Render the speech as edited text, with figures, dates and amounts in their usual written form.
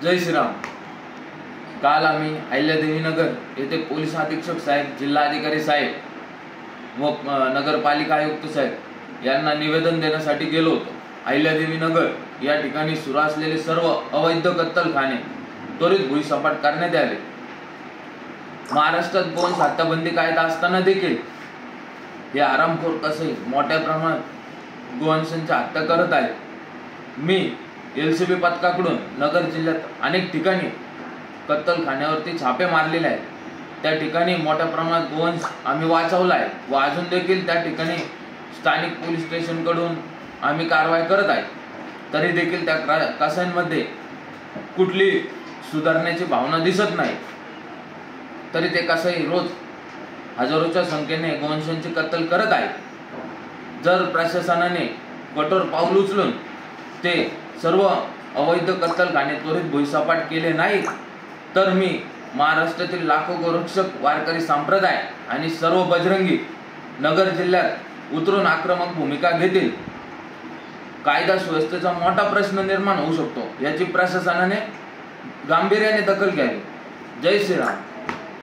जय श्रीराम। काल आम्ही अहिल्यादेवी नगर येथे पोलीस अधीक्षक साहेब, जिल्हाधिकारी साहेब व नगरपालिका आयुक्त साहेब यांना निवेदन देण्यासाठी गेलो होतो। अहिल्यादेवी नगर या ठिकाणी सुरू असलेले सर्व अवैध कत्तलखाने त्वरित भुईसपाट करण्यात यावे। महाराष्ट्रात गोवंश हत्याबंदी कायदा असताना देखील हे आरामखोर कसे मोठ्या प्रमाणात गोवंशांची हत्या करत आहेत। मी LCB पथकाकडून नगर जिल्ह्यात अनेक ठिकाणी कत्तलखान्यावरती छापे मारलेले आहेत। त्या ठिकाणी मोठ्या प्रमाणात गोवंश आम्ही वाचवला आहे व अजून देखील त्या ठिकाणी स्थानिक पोलीस स्टेशनकडून आम्ही कारवाई करत आहे। तरी देखील त्या कसाईंमध्ये कुठली सुधारण्याची भावना दिसत नाही। तरी ते कसाई रोज हजारोच्या संख्येने गोवंशांची कत्तल करत आहे। जर प्रशासनाने कठोर पाऊल उचलून ते सर्व अवैध कत्तलखाने त्वरित भुईसपाट केले नाही तर मी महाराष्ट्रातील लाखो गोरक्षक, वारकरी संप्रदाय आणि सर्व बजरंगी नगर जिल्ह्यात उतरून आक्रमक भूमिका घेतील। कायदा सुव्यवस्थेचा मोठा प्रश्न निर्माण होऊ शकतो, याची प्रशासनाने गांभीर्याने दखल घ्यावी। जय श्रीराम।